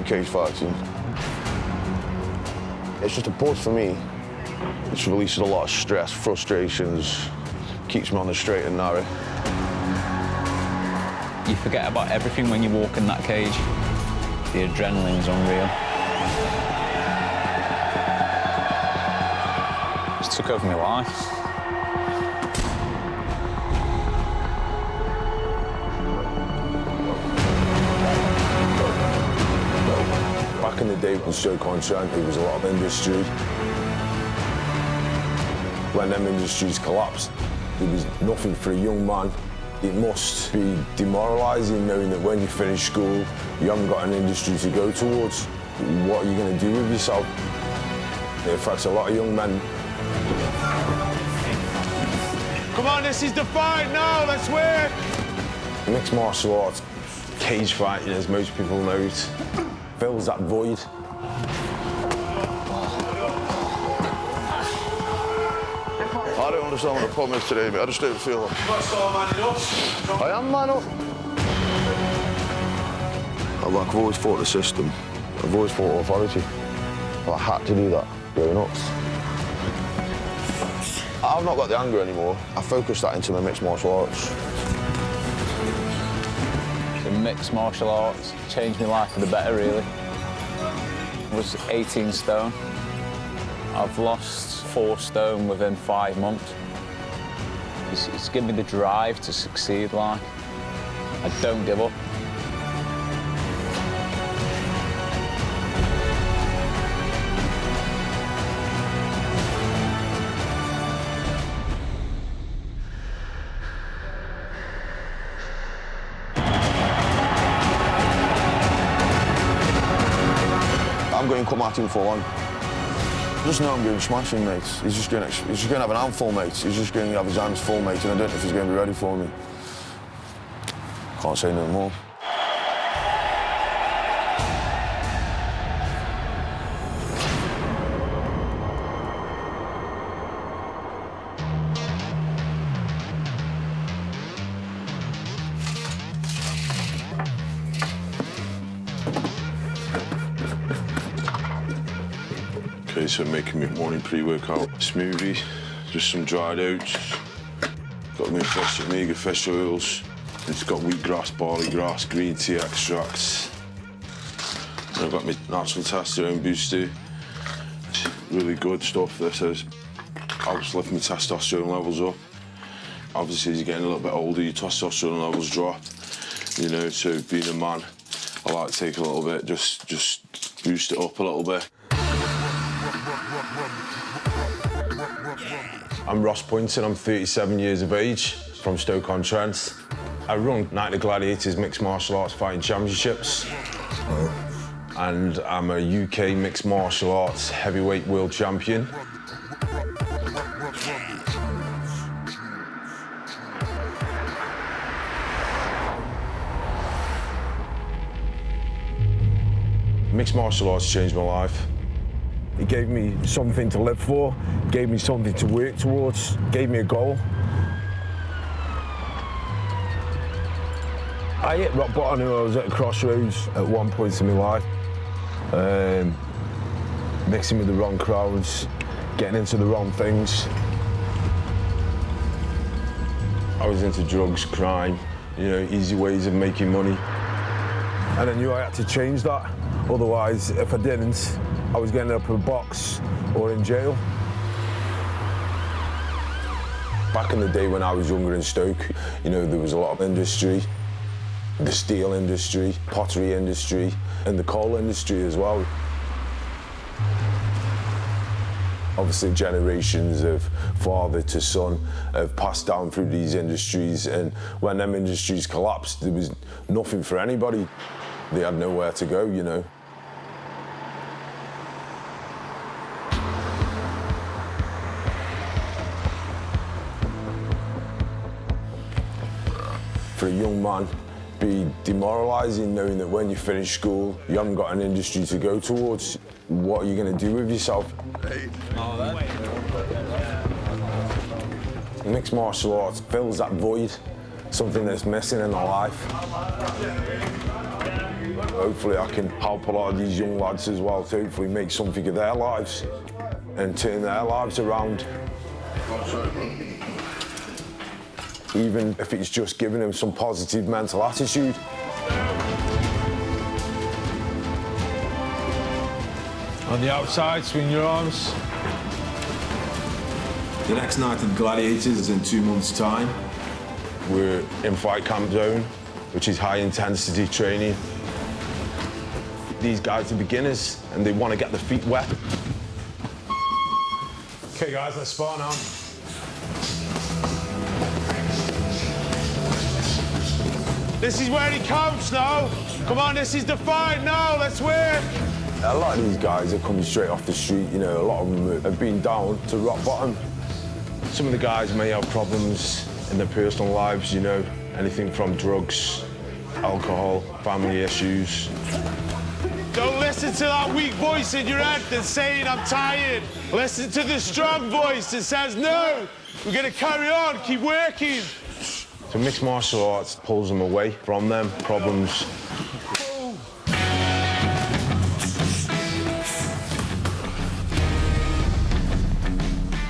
cage fighting. It's just a buzz for me. It releases a lot of stress, frustrations, keeps me on the straight and narrow. You forget about everything when you walk in that cage. The adrenaline's unreal. It took over my life. Back in the day when Stoke there was a lot of industry. When them industries collapsed, there was nothing for a young man. It must be demoralising knowing that when you finish school, you haven't got an industry to go towards. What are you going to do with yourself? It affects a lot of young men. Come on, this is the fight now, let's work! Mixed martial arts, cage fighting, as most people know it, fills that void. I don't understand what the problem is today, mate. I just don't feel like... You've got to start manning up. I am man up. I've always fought the system. I've always fought authority. I had to do that growing up. I've not got the anger anymore. I focused that into my mixed martial arts. The mixed martial arts changed my life for the better, really. I was 18 stone. I've lost 4 stone within 5 months. It's given me the drive to succeed, like. I don't give up. I'm going to come at him full on. I just know I'm going to smash him, mate. He's just going to have an handful, mate. He's just going to have his hands full, mate, and I don't know if he's going to be ready for me. Can't say no more. Okay, so making me morning pre-workout smoothie, just some dried oats, got me fresh omega fish oils, it's got wheatgrass, barley grass, green tea extracts. And I've got my natural testosterone booster. It's really good stuff. This helps lift my testosterone levels up. Obviously, as you're getting a little bit older, your testosterone levels drop. You know, so being a man, I like to take a little bit, just boost it up a little bit. I'm Ross Poynton, I'm 37 years of age, from Stoke-on-Trent. I run Night of the Gladiators Mixed Martial Arts Fighting Championships. And I'm a UK Mixed Martial Arts Heavyweight World Champion. Mixed martial arts changed my life. It gave me something to live for, gave me something to work towards, gave me a goal. I hit rock bottom and I was at a crossroads at one point in my life. Mixing with the wrong crowds, getting into the wrong things. I was into drugs, crime, you know, easy ways of making money. And I knew I had to change that. Otherwise, if I didn't, I was getting up in a box or in jail. Back in the day when I was younger in Stoke, you know, there was a lot of industry. The steel industry, pottery industry, and the coal industry as well. Obviously, generations of father to son have passed down through these industries, and when them industries collapsed, there was nothing for anybody. They had nowhere to go, you know. For a young man, be demoralising knowing that when you finish school, you haven't got an industry to go towards. What are you going to do with yourself? Mixed martial arts fills that void, something that's missing in our life. Hopefully I can help a lot of these young lads as well to hopefully make something of their lives and turn their lives around. Even if it's just giving them some positive mental attitude. On the outside, swing your arms. The next night at Gladiators is in 2 months' time. We're in fight camp zone, which is high intensity training. These guys are beginners and they want to get their feet wet. Okay, guys, let's spar now. This is where it counts now. Come on, this is the fight now. Let's work. A lot of these guys are coming straight off the street, you know, a lot of them have been down to rock bottom. Some of the guys may have problems in their personal lives, you know, anything from drugs, alcohol, family issues. Don't listen to that weak voice in your head that's saying, I'm tired. Listen to the strong voice that says, no, we're going to carry on, keep working. So mixed martial arts pulls them away from them problems.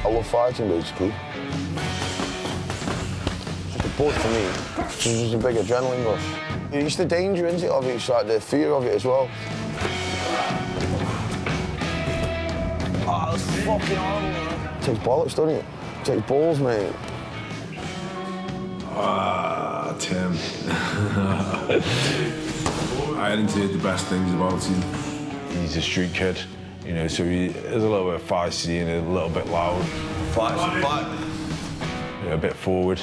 I love fighting, basically. It's like a buzz for me. It's just a big adrenaline rush. It's the danger, isn't it, of it? It's like the fear of it as well. Oh, that's fucking horrible, man. It takes bollocks, doesn't it? It takes balls, mate. Ah, Tim. I hadn't heard the best things about him. He's a street kid, you know, so he is a little bit feisty and a little bit loud. Fight's a fight. You know, a bit forward.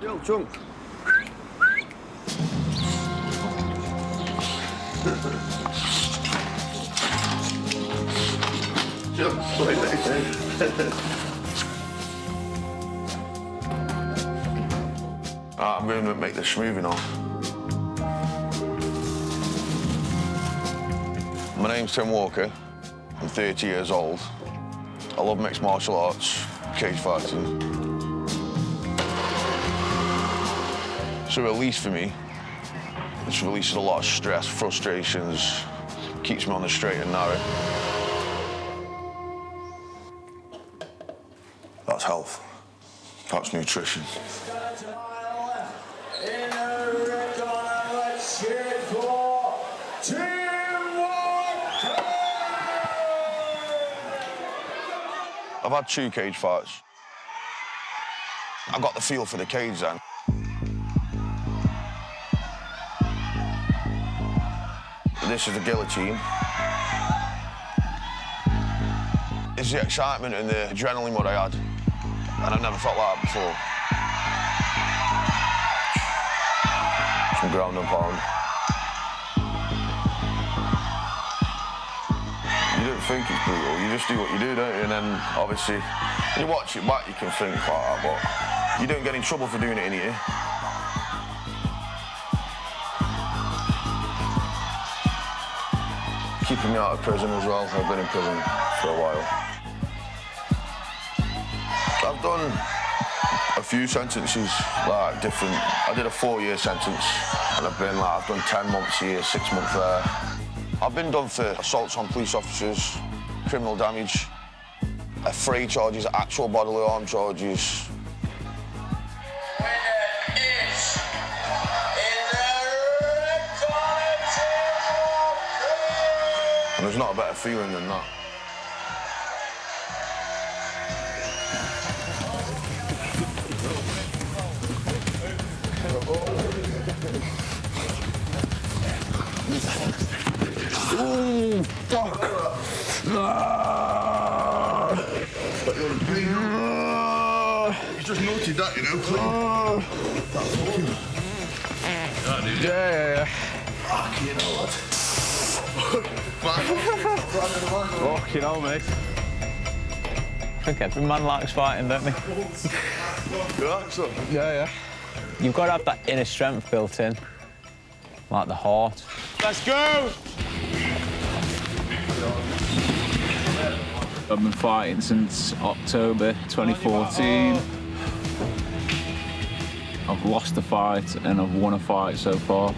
Yo, jump. I'm going to make this smoothie now. My name's Tim Walker. I'm 30 years old. I love mixed martial arts, cage fighting. It's a release for me. It's releases a lot of stress, frustrations, keeps me on the straight and narrow. That's health. That's nutrition. I've had 2 cage fights. I got the feel for the cage then. This is the guillotine. It's the excitement and the adrenaline what I had. And I've never felt like that before. Some ground and pound. You don't think it's brutal, you just do what you do, don't you? And then, obviously, when you watch it back, you can think like that, but you don't get in trouble for doing it in here. Keeping me out of prison as well. I've been in prison for a while. I've done a few sentences, like different. I did a 4-year sentence, and I've done 10 months here, 6 months there. I've been done for assaults on police officers, criminal damage, affray charges, actual bodily harm charges. And there's not a better feeling than that. Ooh, fuck. You just noted that, you know, Yeah. Fucking hell, lad. Fucking hell, mate. I think every man likes fighting, don't they? Yeah. You've got to have that inner strength built in, like the heart. Let's go. I've been fighting since October 2014. I've lost a fight and I've won a fight so far.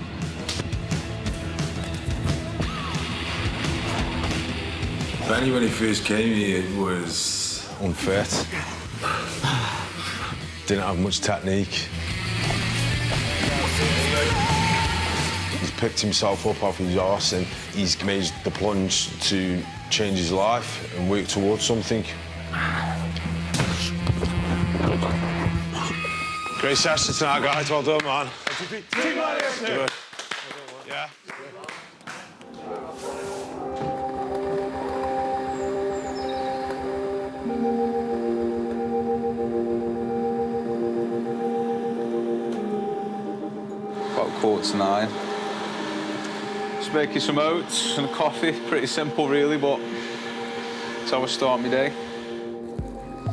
Benny, when he first came here, was Unfit. Didn't have much technique. He's picked himself up off his arse and he's made the plunge to change his life and work towards something. Great session tonight, guys. Well done, man. Good. Yeah. About 8:45. Just making some oats and a coffee. Pretty simple, really, but it's how I start my day.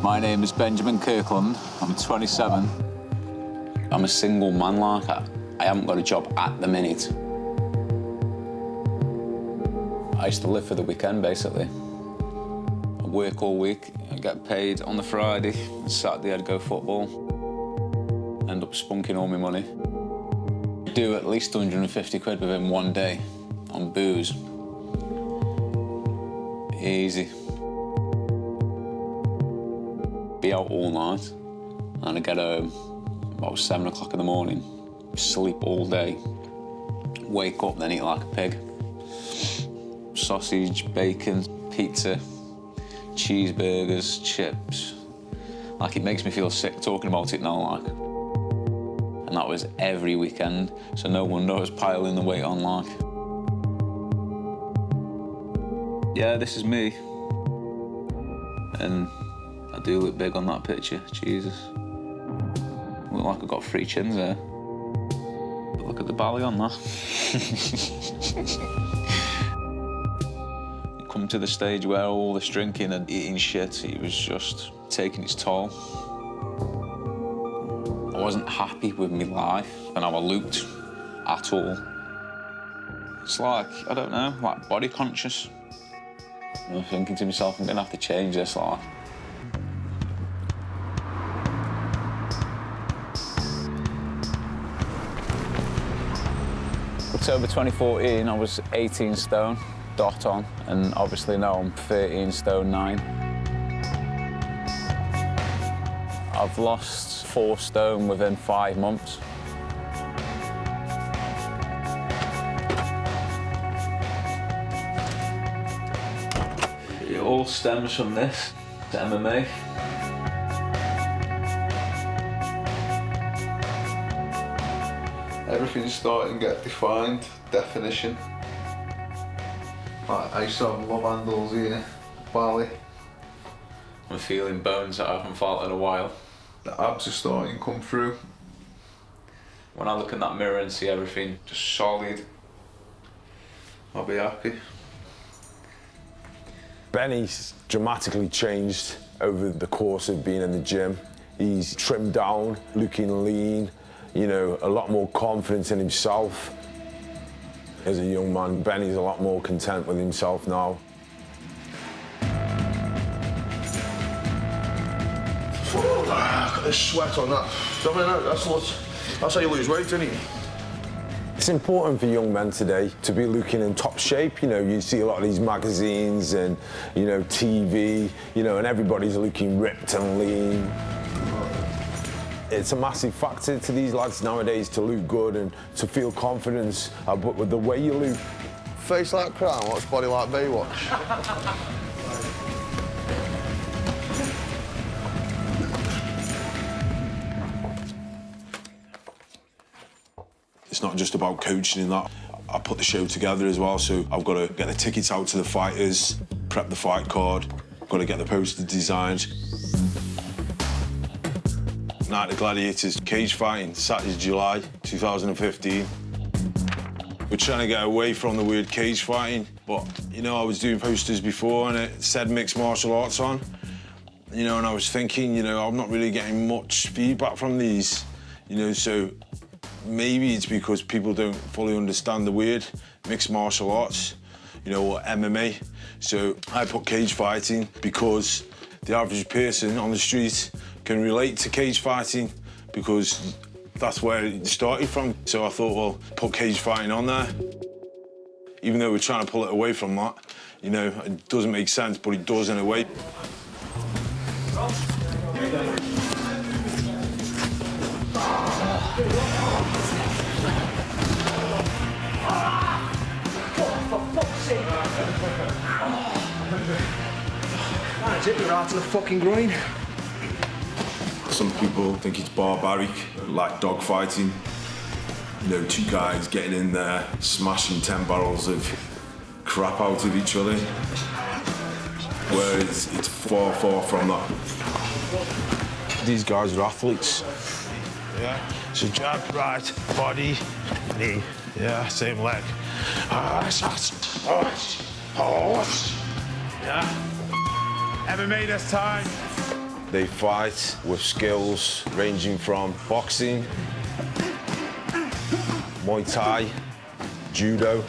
My name is Benjamin Kirkland. I'm 27. I'm a single man, like I haven't got a job at the minute. I used to live for the weekend, basically. I work all week, I get paid on the Friday, Saturday I'd go football. End up spunking all my money. Do at least 150 quid within one day on booze. Easy. Be out all night, and I get home about 7 o'clock in the morning, sleep all day, wake up, then eat like a pig. Sausage, bacon, pizza, cheeseburgers, chips. Like, it makes me feel sick talking about it now, like. And that was every weekend, so no wonder I was piling the weight on, like. Yeah, this is me. And I do look big on that picture, Jesus. Look like I've got 3 chins there. But look at the belly on that. It come to the stage where all this drinking and eating shit, it was just taking its toll. I wasn't happy with my life and how I looked at all. It's like, I don't know, like body conscious. I'm thinking to myself, I'm gonna have to change this, like. October 2014, I was 18 stone, dot on, and obviously now I'm 13 stone 9. I've lost 4 stone within 5 months. It all stems from this, it's MMA. Everything's starting to get defined, definition. Like, I used to have love handles here, Bali. I'm feeling bones that I haven't felt in a while. The abs are starting to come through. When I look in that mirror and see everything just solid, I'll be happy. Benny's dramatically changed over the course of being in the gym. He's trimmed down, looking lean, you know, a lot more confidence in himself. As a young man, Benny's a lot more content with himself now. Oh, got the sweat on that. I mean, that's how you lose weight, isn't it? It's important for young men today to be looking in top shape. You know, you see a lot of these magazines and, you know, TV, you know, and everybody's looking ripped and lean. It's a massive factor to these lads nowadays to look good and to feel confidence, but with the way you look. Face like Crown, watch body like Baywatch. It's not just about coaching and that. I put the show together as well, so I've got to get the tickets out to the fighters, prep the fight card, got to get the posters designed. Night of the Gladiators, cage fighting, Saturday, July 2015. We're trying to get away from the word cage fighting, but, you know, I was doing posters before and it said mixed martial arts on, you know, and I was thinking, you know, I'm not really getting much feedback from these, you know, so maybe it's because people don't fully understand the word mixed martial arts. you know, or MMA. So I put cage fighting because the average person on the street can relate to cage fighting because that's where it started from. So I thought, well, put cage fighting on there. Even though we're trying to pull it away from that, you know, it doesn't make sense, but it does in a way. That's it, we're out to the fucking groin. Some people think it's barbaric, like dog fighting. You know, two guys getting in there, smashing 10 barrels of crap out of each other. Whereas it's far, far from that. These guys are athletes. Yeah. So jab, right, body, knee. Yeah, same leg. Yeah. MMA this time. They fight with skills ranging from boxing, Muay Thai, judo,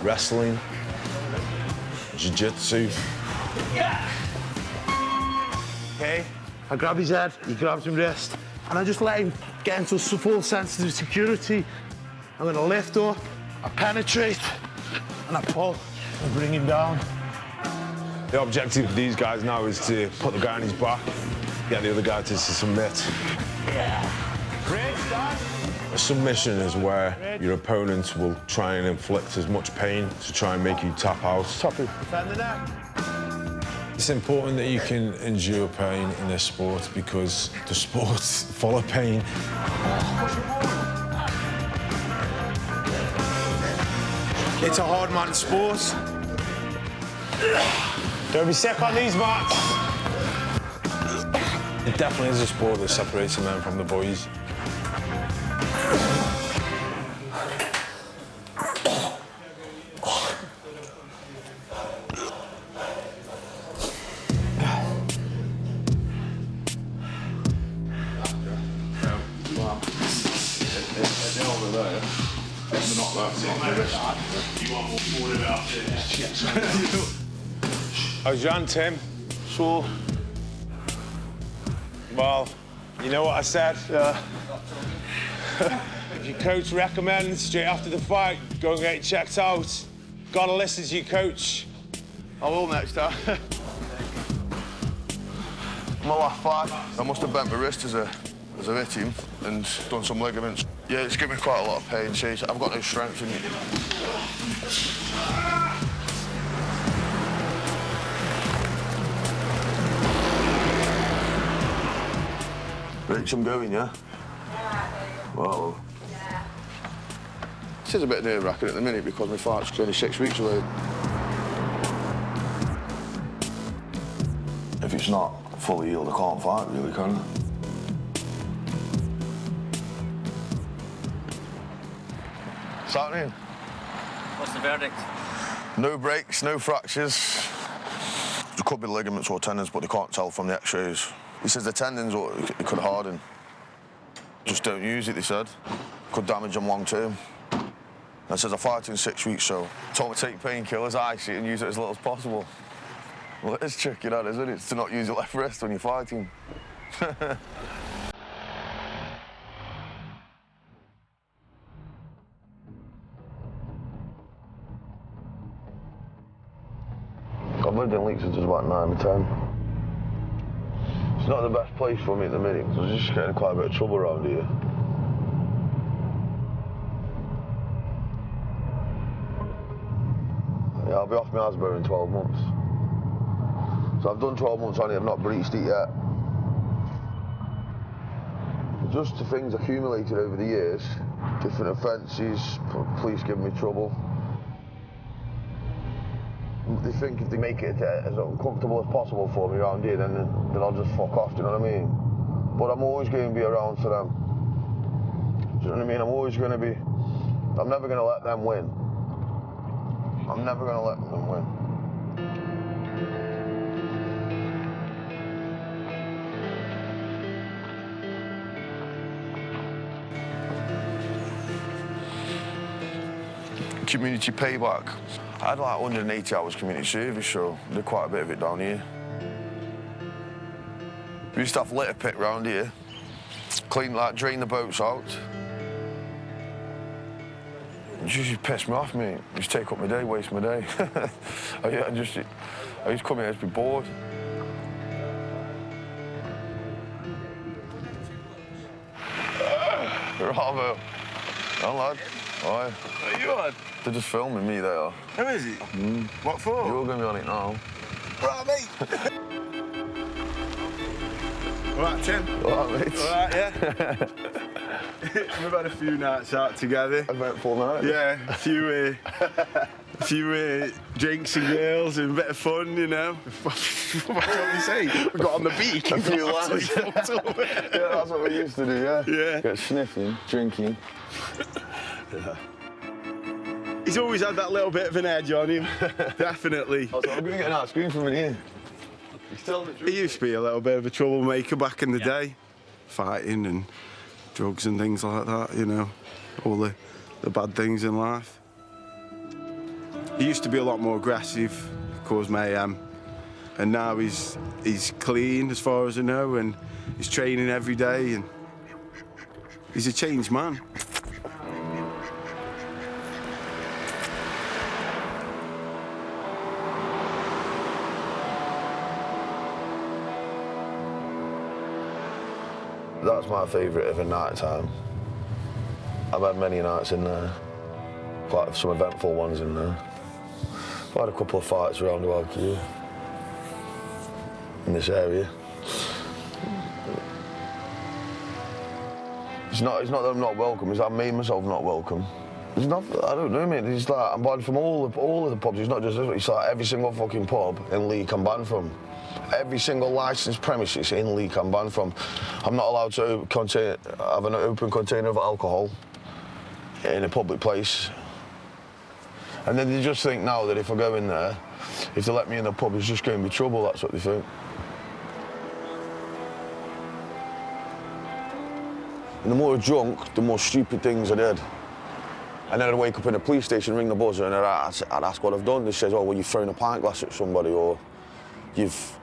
wrestling, jiu-jitsu. Okay, I grab his head, he grabs my wrist, and I just let him get into a full sense of security. I'm gonna lift up, I penetrate, and I pull, and bring him down. The objective of these guys now is to put the guy on his back, get the other guy to submit. Yeah. A submission is where your opponent will try and inflict as much pain to try and make you tap out. Bend the neck. It's important that you can endure pain in this sport because the sport's full of pain. It's a hard man sport. Don't be sick on these mats. It definitely is a sport that separates the men from the boys. How's Jan, Tim? So, well, you know what I said? If your coach recommends straight after the fight, go and get it checked out. Gotta listen to your coach. I will next time. My last fight, I must have bent my wrist as I hit him and done some ligaments. Yeah, it's given me quite a lot of pain. See, I've got no strength in me. Rich, I'm going, yeah? Well, this is a bit nerve-wracking at the minute because my fight's only 6 weeks away. If it's not fully healed, I can't fight, really, can I? What's happening? What's the verdict? No breaks, no fractures. There could be ligaments or tendons, but they can't tell from the x-rays. He says the tendons, or it could harden. Just don't use it, they said. Could damage them long term. And says I fight in 6 weeks, so told me to take painkillers, ice it, and use it as little as possible. Well, it is tricky, that, isn't it? To not use your left wrist when you're fighting. I've lived in Leeds since I was about 9 or 10. It's not the best place for me at the minute, because I was just getting in quite a bit of trouble around here. Yeah, I'll be off my Asbury in 12 months. So I've done 12 months on it, I've not breached it yet. Just the things accumulated over the years, different offences, police giving me trouble. They think if they make it as uncomfortable as possible for me around here, then I'll just fuck off, do you know what I mean? But I'm always going to be around for them. Do you know what I mean? I'm never going to let them win. I'm never going to let them win. community payback. I had like 180 hours community service, so I did quite a bit of it down here. We used to have litter pit round here, clean, like, drain the boats out. It just used to piss me off, mate. It used to take up my day, waste my day. I used to come here, I'd be bored. Bravo. Oh, lad. Aye. What are you on? They're just filming me, they are. Who is he? What for? You're going to be on it now. Right, mate. All right, Tim. All right, mate. All right, yeah. We've had a few nights out together. Eventful night. Yeah, a few drinks and girls and a bit of fun, you know. What do you say? We got on the beach. A few lads. Yeah, that's what we used to do, yeah. Yeah. Get sniffing, drinking. Yeah. He's always had that little bit of an edge on him, definitely. I'm going to get an ice cream from in here. He used to be a little bit of a troublemaker back in the day, fighting and drugs and things like that, you know, all the bad things in life. He used to be a lot more aggressive, cause mayhem, and now he's clean as far as I know, and he's training every day, and he's a changed man. That's my favourite of a night time. I've had many nights in there, quite some eventful ones in there. I've had a couple of fights around about here, in this area. It's not that I'm not welcome, it's that I made myself not welcome. It's not, I don't know, mate, it's like I'm banned from all of the pubs, it's not just this one, it's like every single fucking pub in Leek I'm banned from. Every single licensed premises in Leek I'm banned from. I'm not allowed to have an open container of alcohol in a public place. And then they just think now that if I go in there, if they let me in the pub, it's just going to be trouble, that's what they think. And the more drunk, the more stupid things I did. And then I'd wake up in a police station, ring the buzzer, and I'd ask what I've done. They says, oh, well, you've thrown a pint glass at somebody, or you've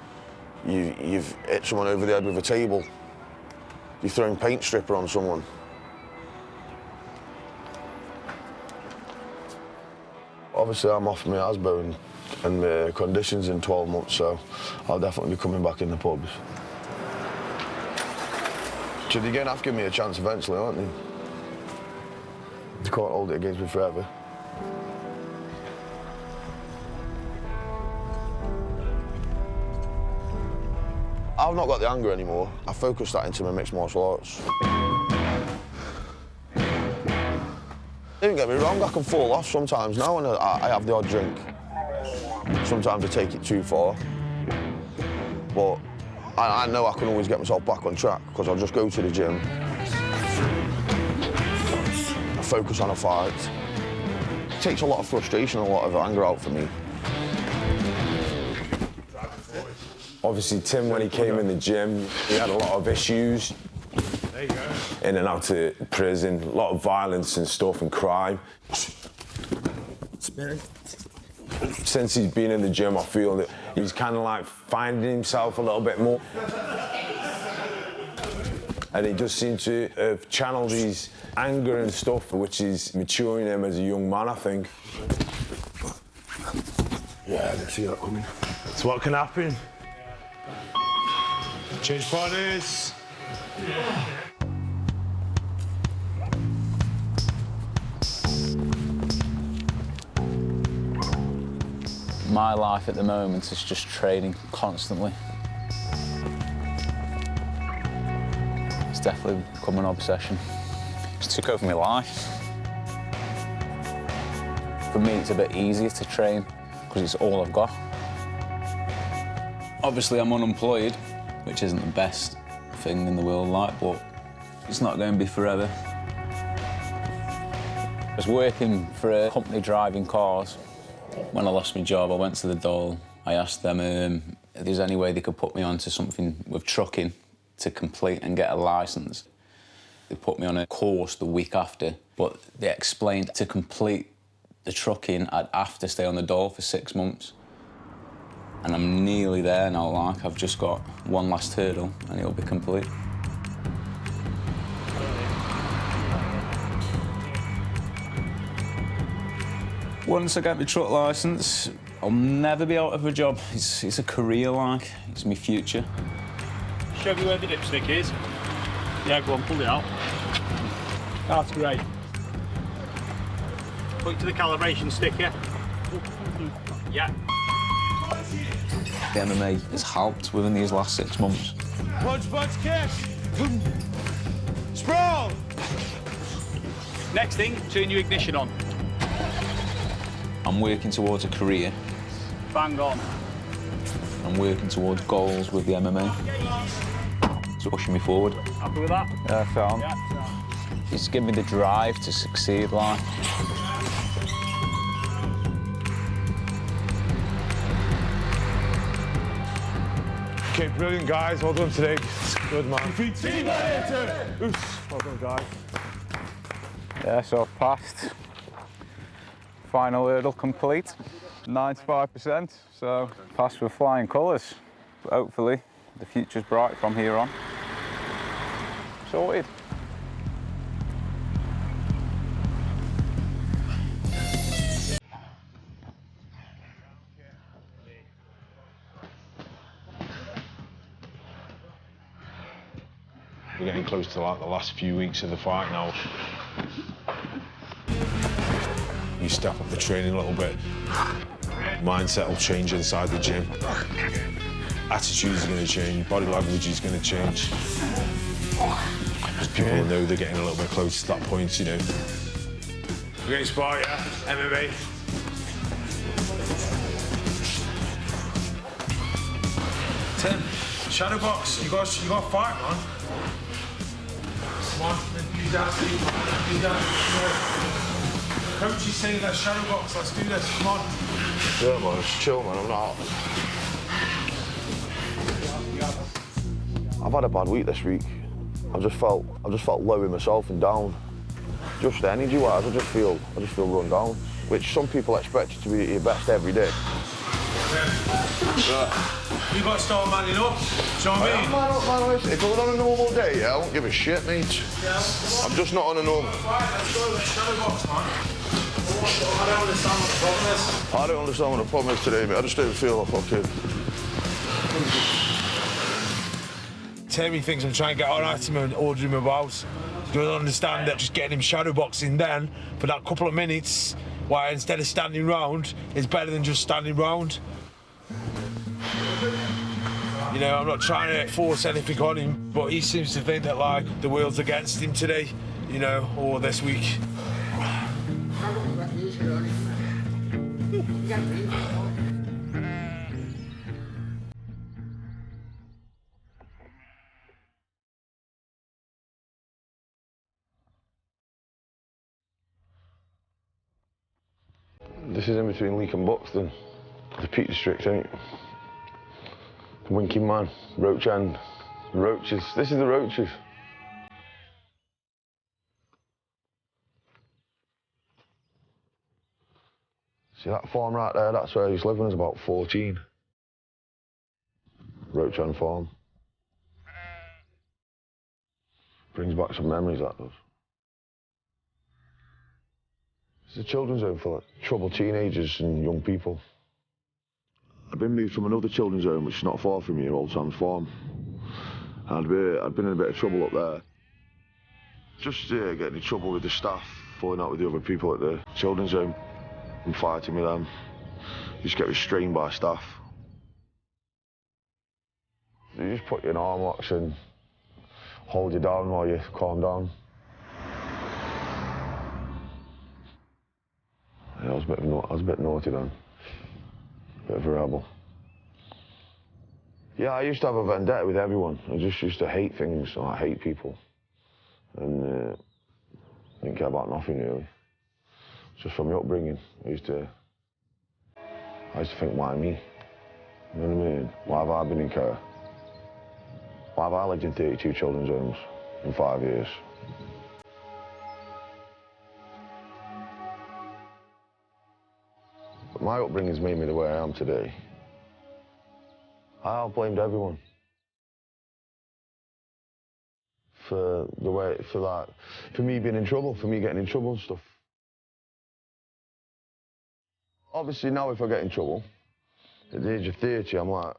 hit someone over the head with a table. You've thrown paint stripper on someone. Obviously, I'm off my Asbo and my conditions in 12 months, so I'll definitely be coming back in the pubs. So they're going to have to give me a chance eventually, aren't they? They can't hold it against me forever. I've not got the anger anymore. I focus that into my mixed martial arts. Don't get me wrong, I can fall off sometimes now, and I have the odd drink. Sometimes I take it too far. But I know I can always get myself back on track, because I'll just go to the gym. I focus on a fight. It takes a lot of frustration and a lot of anger out for me. Obviously, Tim, when he came in the gym, he had a lot of issues. There you go. In and out of prison, a lot of violence and stuff and crime. Since he's been in the gym, I feel that he's kind of like finding himself a little bit more. And he does seem to have channeled his anger and stuff, which is maturing him as a young man, I think. Yeah, I didn't see that coming. So what can happen? Change partners. My life at the moment is just training constantly. It's definitely become an obsession. It's took over my life. For me, it's a bit easier to train because it's all I've got. Obviously, I'm unemployed, which isn't the best thing in the world, like, but it's not going to be forever. I was working for a company driving cars. When I lost my job, I went to the Dole. I asked them if there's any way they could put me onto something with trucking to complete and get a licence. They put me on a course the week after, but they explained to complete the trucking, I'd have to stay on the dole for 6 months. And I'm nearly there now, like, I've just got one last hurdle and it'll be complete. Once I get my truck licence, I'll never be out of a job. It's a career, like, it's my future. Show me where the dipstick is. Yeah, go on, pull it out. That's great. Put it to the calibration sticker. Yeah. The MMA has helped within these last 6 months. Punch, kick. Sprawl. Next thing, turn your ignition on. I'm working towards a career. Bang on. I'm working towards goals with the MMA. It's pushing me forward. Happy with that? Yeah, sound. Yeah. It's given me the drive to succeed, like. Okay, brilliant, guys. Well done today. Good, man. Well done, guys. Yeah, so I've passed. Final hurdle complete, 95%. So passed with flying colours. But hopefully the future's bright from here on. Sorted. We're getting close to like the last few weeks of the fight now. You step up the training a little bit. Mindset will change inside the gym. Attitudes are going to change. Body language is going to change. Because people know they're getting a little bit close to that point, you know. We're getting spot, yeah? MMA. Tim, shadow box. You got to fight, man. Come on, enthusiastic. Coach is saying that shadow box. Let's do this. Come on. Yeah, man, it's chill, man. I'm not. I've had a bad week this week. I've just felt low in myself and down. Just energy-wise, I just feel run down. Which some people expect you to be at your best every day. You got to start manning up. Do you know what I mean? Man up, man. If I was on a normal day, yeah, I won't give a shit, mate. I'm just not on a normal. Right, let's go. Let's shadow box, man. I don't understand what the problem is. I don't understand what the problem is today, mate. I just don't feel like fucking. Terry thinks I'm trying to get on at him and order him about. He doesn't understand that just getting him shadow boxing then for that couple of minutes, why instead of standing round, is better than just standing round. You know, I'm not trying to force anything on him, but he seems to think that, like, the world's against him today, you know, or this week. This is in between Leek and Buxton. The Peak District, ain't it? The Winking Man, Roach End, the Roaches. This is the Roaches. See that farm right there? That's where he's living. He's about 14. Roach End Farm. Brings back some memories, that does. It's a children's home for like, troubled teenagers and young people. I've been moved from another children's home, which is not far from here, Old Sam's Farm. And I'd been in a bit of trouble up there. Just getting in trouble with the staff, falling out with the other people at the children's home and fighting with them. You just get restrained by staff. They just put you in arm locks and hold you down while you calm down. Yeah, I was a bit naughty then. Bit of a rebel. Yeah, I used to have a vendetta with everyone. I just used to hate things. I hate people. And didn't care about nothing, really. Just from my upbringing. I used to think, why me? You know what I mean? Why have I been in care? Why have I lived in 32 children's homes in 5 years? My upbringing's made me the way I am today. I blamed everyone for the way, for me being in trouble, for me getting in trouble and stuff. Obviously now if I get in trouble, at the age of 30, I'm like,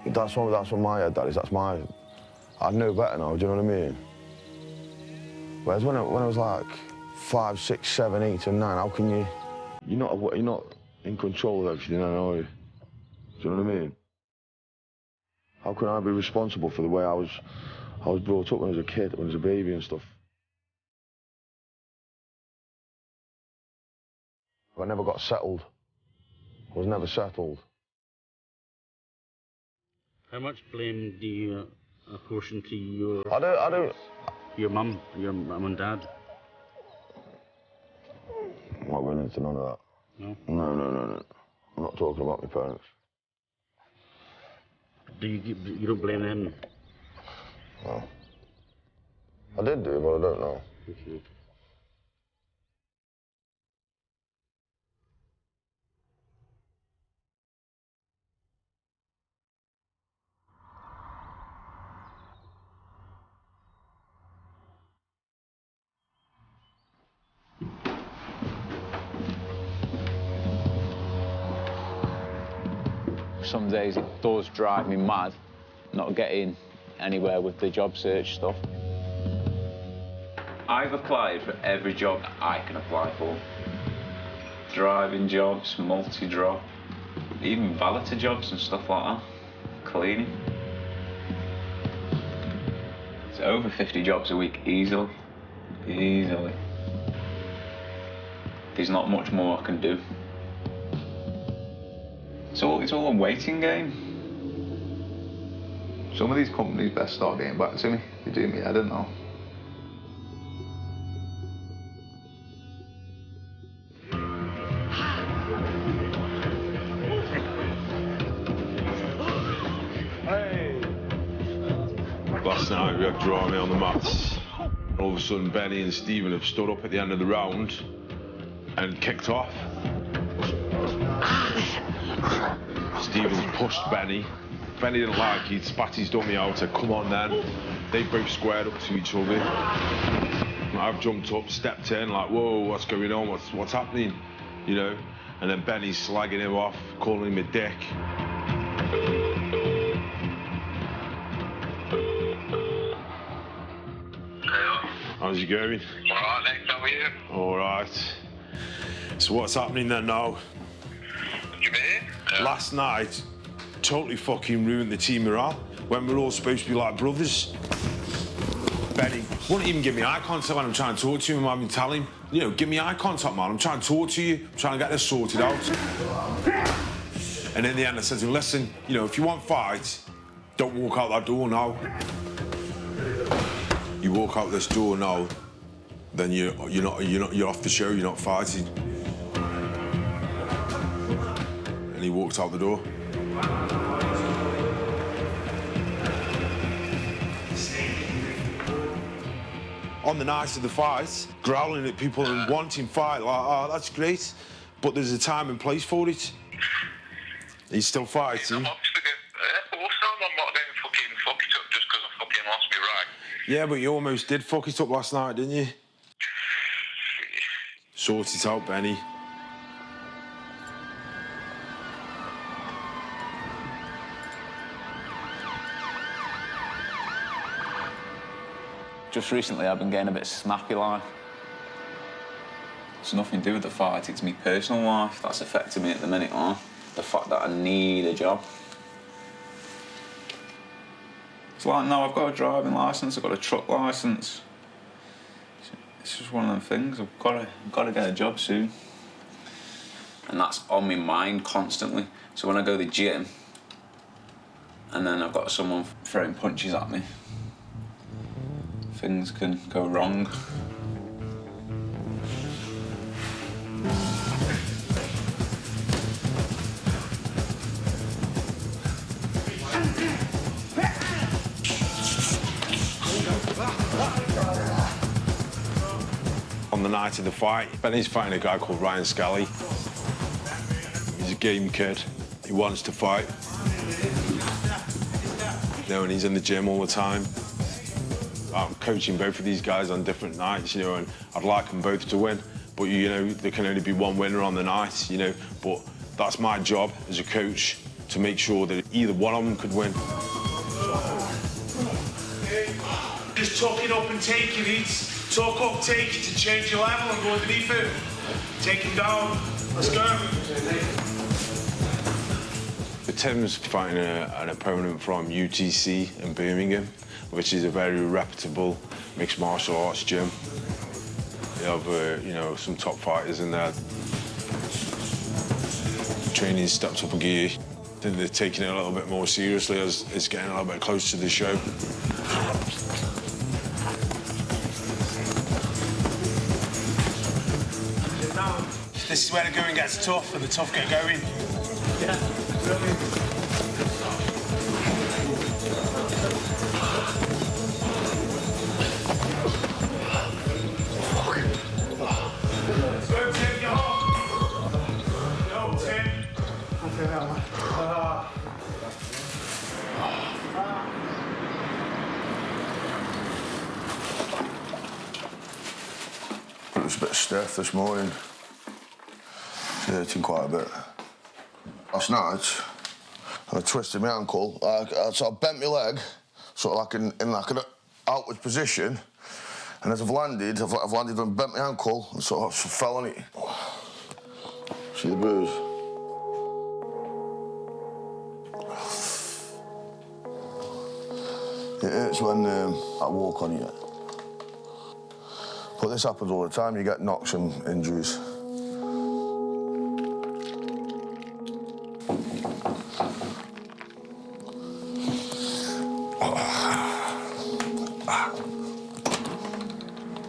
that's what my head that is, I know better now, do you know what I mean? Whereas when I was like 5, 6, 7, 8 and 9, how can you, you're not in control of everything, are you? Do you know what I mean? How can I be responsible for the way I was brought up when I was a kid, when I was a baby and stuff? I never got settled. I was never settled. How much blame do you apportion to your... I don't... Your mum and dad? I'm not going into none of that. No? No. I'm not talking about my parents. You don't blame them? No. I did do, but I don't know. Okay. Some days it does drive me mad not getting anywhere with the job search stuff. I've applied for every job I can apply for. Driving jobs, multi-drop, even valeter jobs and stuff like that. Cleaning. It's over 50 jobs a week, easily. Easily. There's not much more I can do. It's all a waiting game. Some of these companies best start getting back to me. They do me, I don't know. Last night we had drama on the mats. All of a sudden Benny and Stephen have stood up at the end of the round and kicked off. Stevens pushed Benny. Benny didn't like it, spat his dummy out, said, come on then. They both squared up to each other. I've jumped up, stepped in, like, whoa, what's going on, what's happening, you know? And then Benny's slagging him off, calling him a dick. How's it going? All right, thanks, how are you? All right. So what's happening then now? What do you mean? Last night, totally fucking ruined the team morale when we're all supposed to be like brothers. Benny wouldn't even give me eye contact when I'm trying to talk to him. I've been telling him, you know, give me eye contact, man. I'm trying to talk to you. I'm trying to get this sorted out. And in the end, I said to him, listen, you know, if you want fight, don't walk out that door now. You walk out this door now, then you're off the show. You're not fighting. And he walked out the door. On the night of the fight, growling at people and wanting fight, like, oh, that's great, but there's a time and place for it. He's still fighting. I'm not getting fucking fuck it up just because I fucking lost me right. Yeah, but you almost did fuck it up last night, didn't you? Sort it out, Benny. Just recently I've been getting a bit snappy like. It's nothing to do with the fight, it's my personal life that's affecting me at the minute, huh? The fact that I need a job. It's like, no, I've got a driving licence, I've got a truck licence. It's just one of them things, I've got to get a job soon. And that's on my mind constantly. So when I go to the gym, and then I've got someone throwing punches at me, things can go wrong. On the night of the fight, Benny's fighting a guy called Ryan Scally. game kid. He wants to fight. You know, and he's in the gym all the time. I'm coaching both of these guys on different nights, you know, and I'd like them both to win. But, you know, there can only be one winner on the night, you know. But that's my job as a coach, to make sure that either one of them could win. Just tuck it up and take it, Eats. Tuck up, take it to change your level and go underneath it. Take him down. Let's go. Tim's fighting an opponent from UTC in Birmingham, which is a very reputable mixed martial arts gym. They have, you know, some top fighters in there. Training stepped up a gear. I think they're taking it a little bit more seriously as it's getting a little bit closer to the show. This is where the going gets tough and the tough get going. Yeah. Go, Tim, get off. Go, Tim. It was a bit stiff this morning. It's hurting quite a bit. Last night, I twisted my ankle. So I bent my leg, sort of like in like an outward position. And as I've landed and bent my ankle and sort of fell on it. See the bruise? It hurts when I walk on it. But this happens all the time. You get knocks and injuries.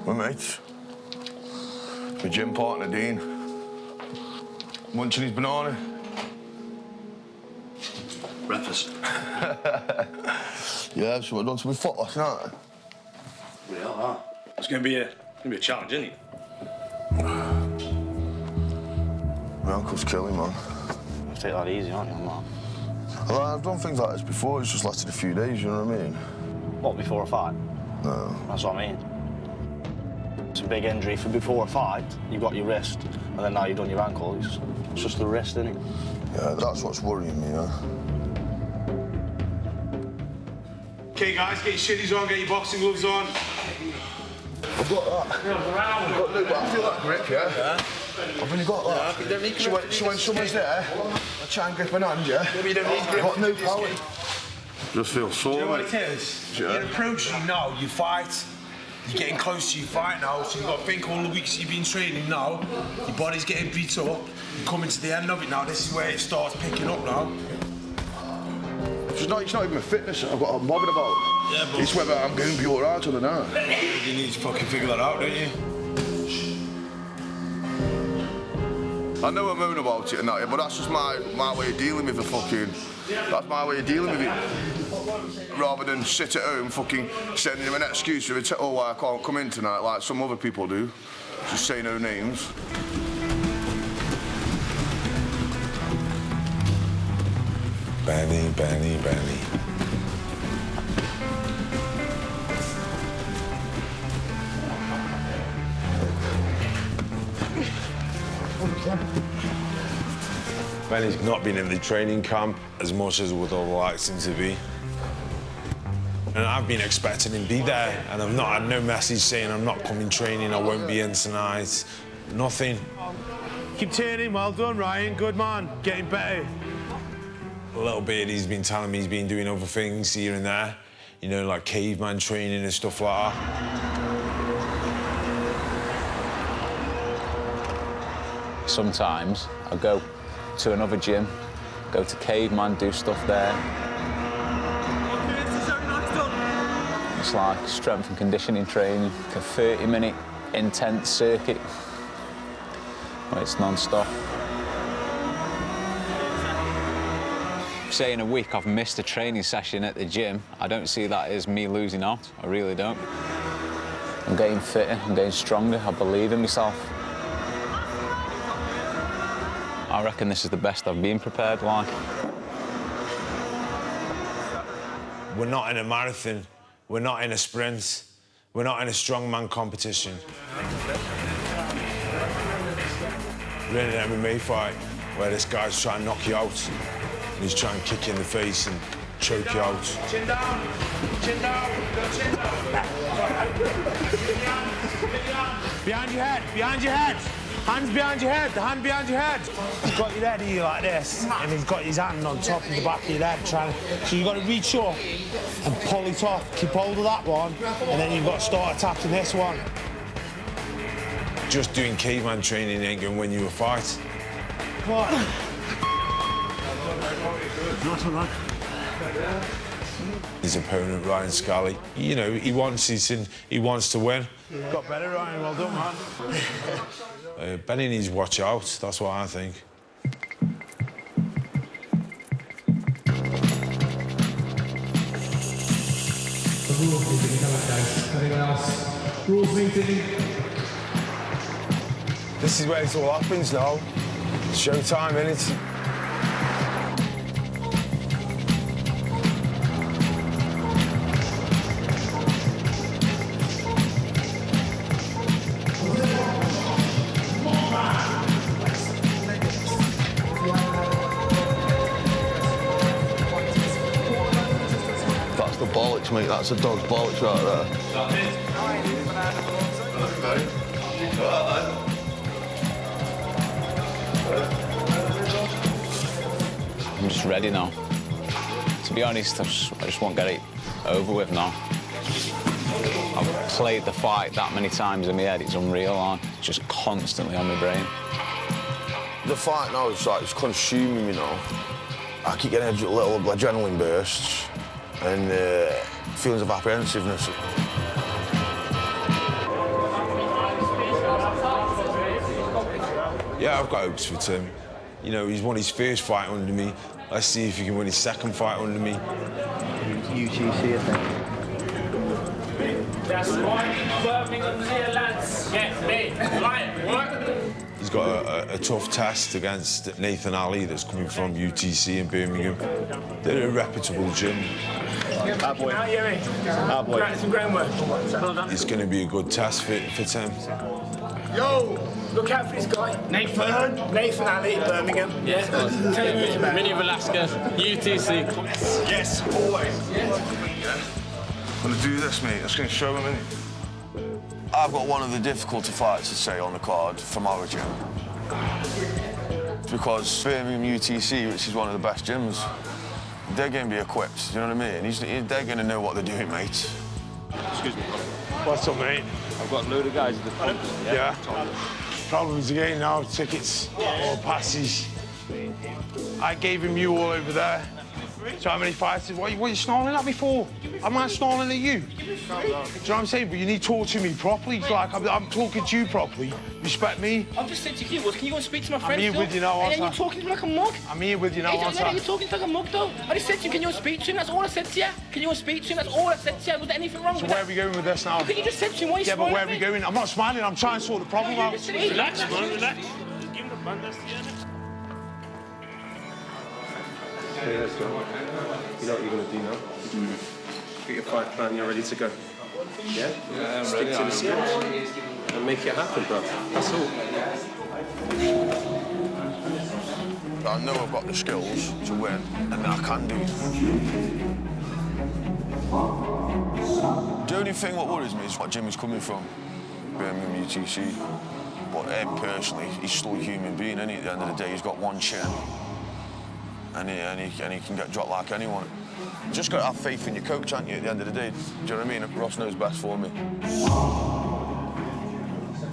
My mates. My gym partner, Dean. Munching his banana. Breakfast. Yeah, so I done to my foot last night. Yeah, it's gonna be a challenge, isn't it? My uncle's killing, man. You take that easy, aren't you, man? Well, I've done things like this before. It's just lasted a few days. You know what I mean? What, before a fight? No. That's what I mean. It's a big injury. For before a fight, you've got your wrist, and then now you've done your ankle. It's just the wrist, isn't it? Yeah, that's what's worrying me, yeah. Okay, guys, get your shitties on, get your boxing gloves on. I've got that. I've got no, but I feel that grip, yeah? I've only got that. You don't need So when someone's there, I try and grip an hand, yeah? You don't need grip. I've got no power. Just feel sore, You know what mate. it is? You're approaching now, you fight. You're getting close to your fight now, so you've got to think all the weeks you've been training now. Your body's getting beat up. You're coming to the end of it now. This is where it starts picking up now. It's not even a fitness I've got I'm bothered about. Yeah, but it's whether I'm going to be all right or not. you need to fucking figure that out, don't you? I know I moan about it and that, but that's just my way of dealing with the fucking... That's my way of dealing with it. Rather than sit at home fucking sending him an excuse with oh, I can't come in tonight like some other people do. Just say no names. Benny, Benny, Benny. Benny's not been in the training camp as much as would have liked him to be. And I've been expecting him to be there, and I've not had no message saying I'm not coming training, I won't be in tonight. Nothing. Keep turning, well done, Ryan. Good man, getting better. A little bit, he's been telling me he's been doing other things here and there, you know, like caveman training and stuff like that. Sometimes I go to another gym, go to caveman, do stuff there. It's like strength and conditioning training, a 30-minute intense circuit where it's non-stop. Say in a week I've missed a training session at the gym, I don't see that as me losing out, I really don't. I'm getting fitter, I'm getting stronger, I believe in myself. I reckon this is the best I've been prepared like. We're not in a marathon. We're not in a sprint. We're not in a strongman competition. We're in an MMA fight where this guy's trying to knock you out and he's trying to kick you in the face and choke you out. Chin down, chin down, chin down. Behind your head, behind your head. Hands behind your head, the hand behind your head. He's got your head here like this, and he's got his hand on top of the back of your head trying to... So you've got to reach up and pull it off. Keep hold of that one, and then you've got to start attacking this one. Just doing caveman training ain't going to win you a fight. Come on. Nice one, man. His opponent, Ryan Scally, you know, he wants to win. Got better, Ryan. Well done, man. Benny needs to watch out, that's what I think. Rules meeting, guys. Anyone else? Rules meeting. This is where it all happens now. Showtime, innit? That's the bollocks, mate. That's a dog's bollocks right there. I'm just ready now. To be honest, I just want to get it over with now. I've played the fight that many times in my head, it's unreal, like, just constantly on my brain. The fight now is like, it's consuming me now. I keep getting little adrenaline bursts and feelings of apprehensiveness. Yeah, I've got hopes for Tim. You know, he's won his first fight under me. Let's see if he can win his second fight under me. UTC, I think. That's right, Birmingham's here, lads. Get me, right, what? He's got a tough test against Nathan Ali that's coming from UTC in Birmingham. They're a reputable gym. Bad boy. Bad boy. Some groundwork. It's going to be a good test for Tim. Yo, look out for this guy. Nathan Ali, Birmingham. Yeah. Tell him who it's about. Vinny Velasquez, UTC. Yes, always. I'm gonna do this, mate. I'm just gonna show him, innit? I've got one of the difficulty fights to say on the card from our gym. Because Birmingham UTC, which is one of the best gyms, they're going to be equipped, you know what I mean? They're going to know what they're doing, mate. Excuse me. What's up, mate? I've got a load of guys at the front. Yeah. Problems again now, tickets or passes. I gave him you all over there. So how many fights? What are you snarling at me for? I'm not snarling at you. Do you know what I'm saying? But you need to talk to me properly. Like, I'm talking to you properly. Respect me. I've just said to you, can you go and speak to my friend? I'm here with you now, and then you're talking to me like a mug. I'm here with you now, Hey, you're talking like a mug, though. I just said to you, can you go and speak to him? That's all I said to you. Can you go and speak to him? That's all I said to you. Was there anything wrong with that? So where are we going with this now? Because you just said to him, why are you Yeah, but smiling where at are we me? going? I'm not smiling. I'm trying to sort the problem out. Relax, man, relax. Give him the band, that's the end. Okay, let's go. You know what you're going to do now? Get your fight plan, you're ready to go. Yeah? Yeah, I'm Stick ready. to the skills and make it happen, bro. That's all. I know I've got the skills to win, and I can do it. The only thing what worries me is what Jimmy's coming from, Birmingham UTC. But him personally, he's still a human being, isn't he? At the end of the day, he's got one chin, and he can get dropped like anyone. You just got to have faith in your coach, haven't you, at the end of the day? Do you know what I mean? Ross knows best for me.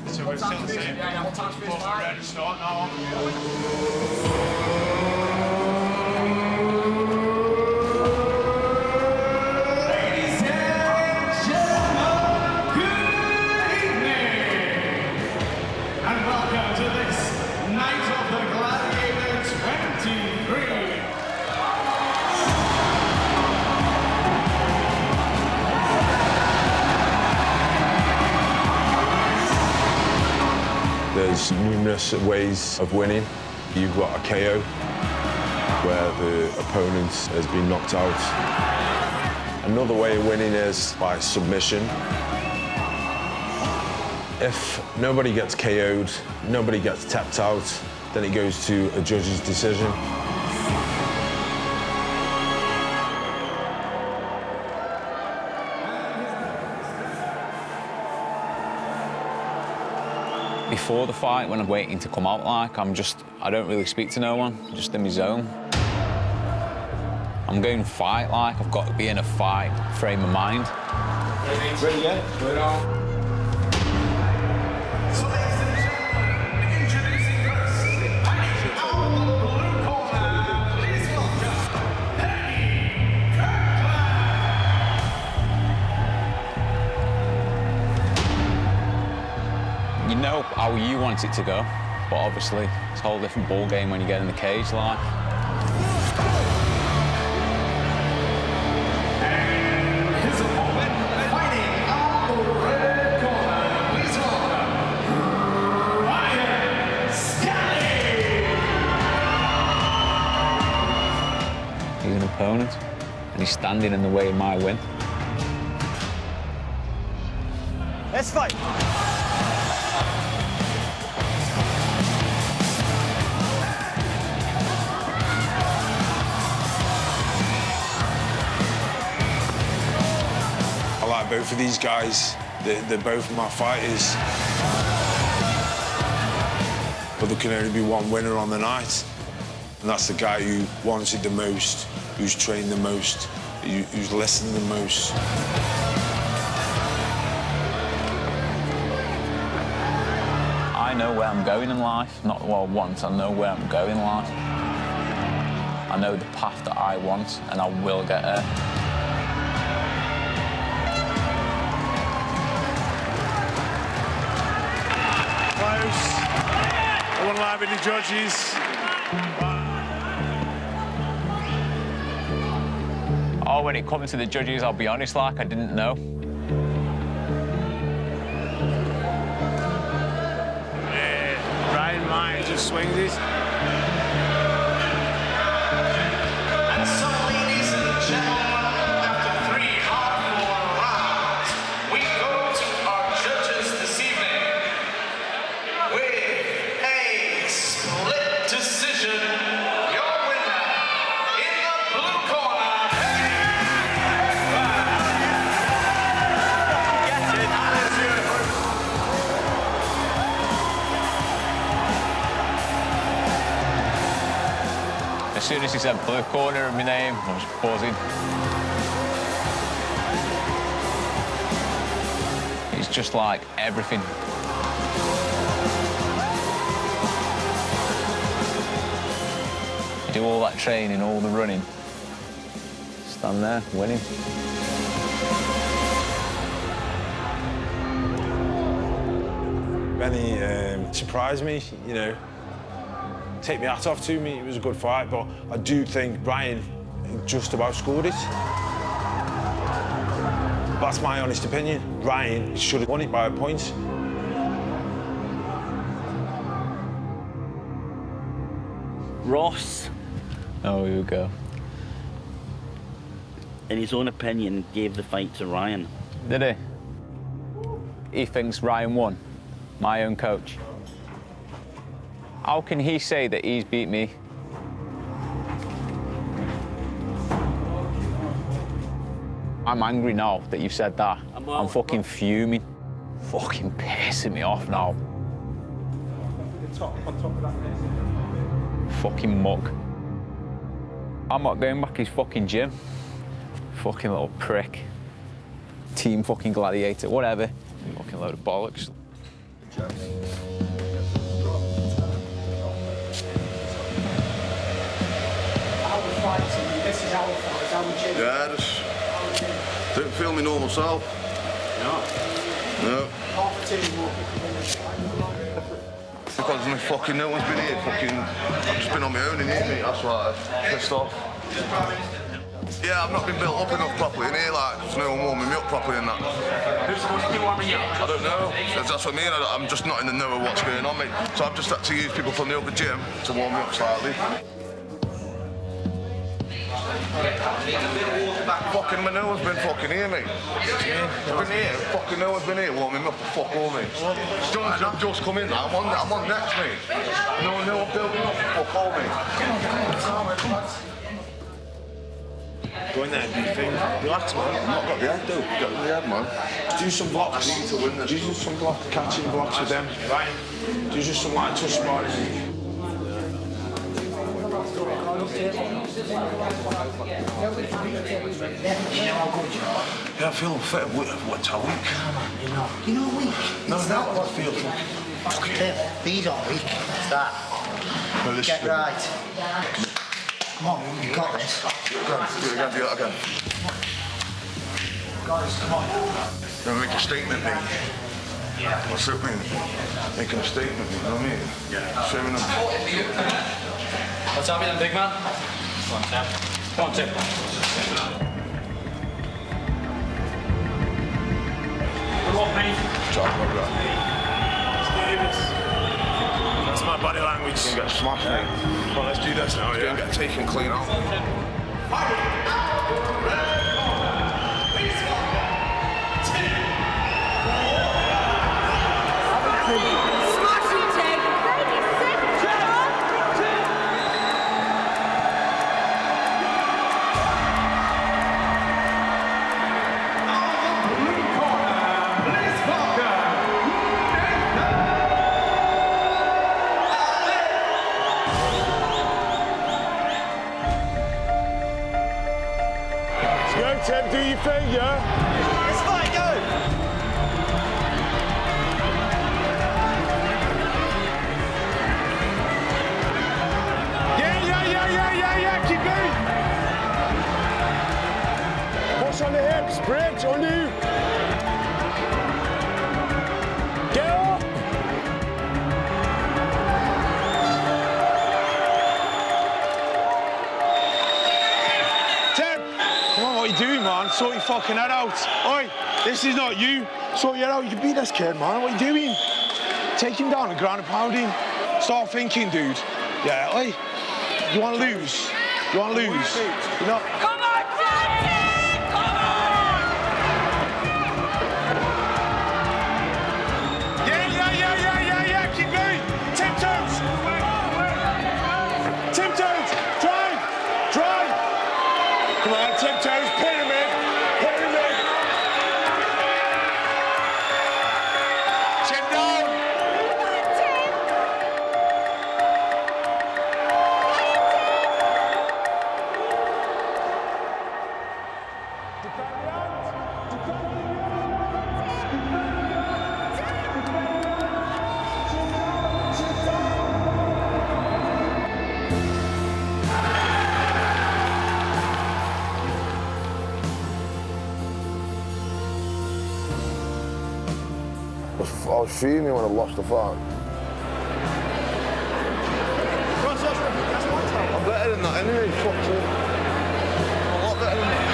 So we're still the same. We're ready to start now. Ladies and gentlemen, good evening, and welcome to this Night of the Gladiator 23. There's numerous ways of winning. You've got a KO where the opponent has been knocked out. Another way of winning is by submission. If nobody gets KO'd, nobody gets tapped out, then it goes to a judge's decision. Before the fight, when I'm waiting to come out, like, I don't really speak to no one, just in my zone. I'm going to fight, like, I've got to be in a fight frame of mind. Ready, yeah? Right on. You know how you want it to go, but obviously it's a whole different ball game when you get in the cage, like. His opponent, fighting out the red corner, please welcome Ryan Scally. He's an opponent, and he's standing in the way of my win. Let's fight. I like both of these guys. They're both my fighters. But there can only be one winner on the night. And that's the guy who wants it the most, who's trained the most, who's listened the most. I know where I'm going in life, not what I want, I know where I'm going in life. I know the path that I want, and I will get there. Close. One line with the judges. Oh, when it comes to the judges, I'll be honest, like, I didn't know. Ryan Myers just swings it. And so, ladies and gentlemen, after 3 hard-fought rounds, we go to our judges this evening with a split decision. Your winner in the blue corner. As soon as he said blue corner in my name, I was buzzing. It's just like everything. You do all that training, all the running. Stand there, winning. Benny surprised me, you know. Take my hat off to me, it was a good fight, but I do think Ryan just about scored it. That's my honest opinion. Ryan should have won it by a point. Ross, Oh, here we go. in his own opinion, gave the fight to Ryan. Did he? He thinks Ryan won, my own coach. How can he say that he's beat me? I'm angry now that you've said that. I'm fucking fuming. Fucking pissing me off now. On top of that, Fucking mug. I'm not going back to his fucking gym. Fucking little prick. Team fucking gladiator, whatever. Fucking load of bollocks. This is our fight, our gym. Yeah, just don't feel my normal self. No. Half the team will Because fucking no one's been here. Fucking, I've just been on my own in here, mate. That's why I'm pissed off. Yeah, I've not been built up enough properly in here, like, there's no one warming me up properly in that. Who's supposed to be warming you up? I don't know. That's what I mean. I'm just not in the know of what's going on, mate. So I've just had to use people from the other gym to warm me up slightly. Fucking my no one's been fucking here, mate. I've been here, fucking no one's been here warming me up for fuck all, mate. Stone's just come in now, I'm on next, mate. No one building up for fuck all, mate. Go in there and do your thing. Relax, man. I've not got the head, though. Got the head, man. Do some blocks. I need to win this. Do just some catching blocks with them. Do just some light touch sparring. Yeah, I feel fit. What's a week? You're not weak. No, I feel fucking. These are weak. Start. Well, Get right. Come on, you got this. Go on, do it again. Guys, come on. Now make a statement, mate. Yeah. What's it mean? Making a statement, you know what I mean? Yeah. Showing them. What's up, then, big man? Come on, Tim. Come on, Tim. Good luck, mate. That's my body language. You get smashed, mate. Well, let's do this now, yeah? Get taken clean out. Tim, do your thing, yeah? It's fine, go! Yeah, keep going! Push on the hips, bridge on you! Get up! Tim! Come on, what are you doing, man? Sort your fucking head out. Oi, this is not you. Sort your head out. You can beat this kid, man. What are you doing? Take him down and ground and pound him. Start thinking, dude. Yeah, oi. You want to lose? You want to lose? You're not... Come on, Johnny! Come on! Yeah. Keep going. Tiptoes. Tiptoes. Drive. Come on, tiptoes. Pyramid. Chin down. I was fuming when I lost the fight. I'm better than that anyway, fuck's it. I'm a lot better than that.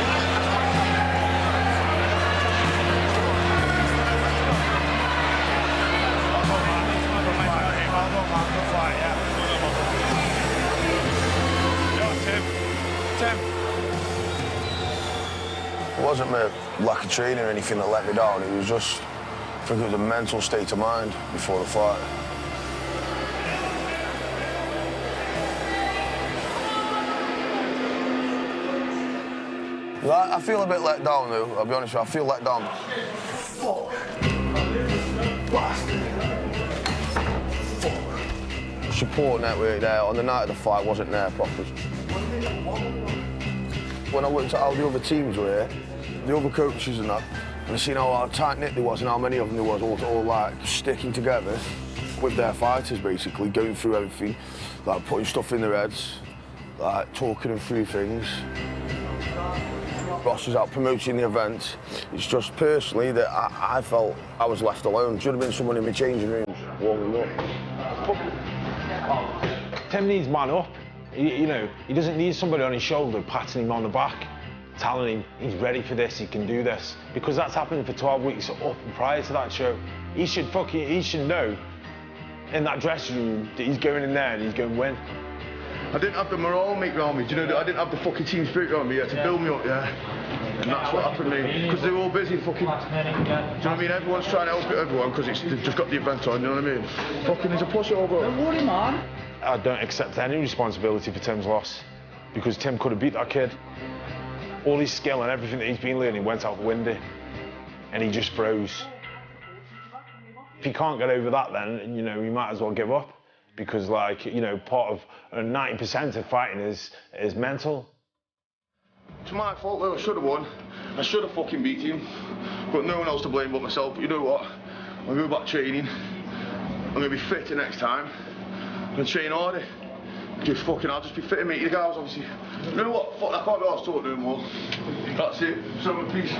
It wasn't my lack of training or anything that let me down, it was just, I think it was a mental state of mind before the fight. I feel a bit let down, though, I'll be honest with you, I feel let down. Fuck. Bastard. The support network there on the night of the fight wasn't there properly. When I looked at how the other teams were here, the other coaches and that, and I seen how tight-knit there was and how many of them there was, all like sticking together with their fighters, basically, going through everything, like putting stuff in their heads, like talking them through things. Ross was out promoting the event. It's just personally that I felt I was left alone. Should have been someone in my changing rooms warming up. Tim needs man up. He doesn't need somebody on his shoulder patting him on the back. telling him he's ready for this, he can do this, because that's happened for 12 weeks up prior to that show. He should know in that dressing room that he's going in there and he's going to win. I didn't have the morale mate around me, do you know, I didn't have the fucking team spirit around me yet to build me up, yeah? And that's what happened to me, because they were all busy fucking, do you know what I mean? Everyone's trying to help everyone because they've just got the event on, you know what I mean? Fucking, there's a pushover. Don't worry, man. I don't accept any responsibility for Tim's loss, because Tim could have beat that kid. All his skill and everything that he's been learning went out the window, and he just froze. If he can't get over that, then, you know, he might as well give up. Because, like, you know, part of 90% of fighting is mental. It's my fault though, I should have won. I should have fucking beat him. But no one else to blame but myself. But you know what? I'll go back training. I'm going to be fitter next time. I'm going to train harder. I'll just be fit and meet the guys, obviously. You know what? Fuck, I can't be arsed talking no more. That's it. So, peace.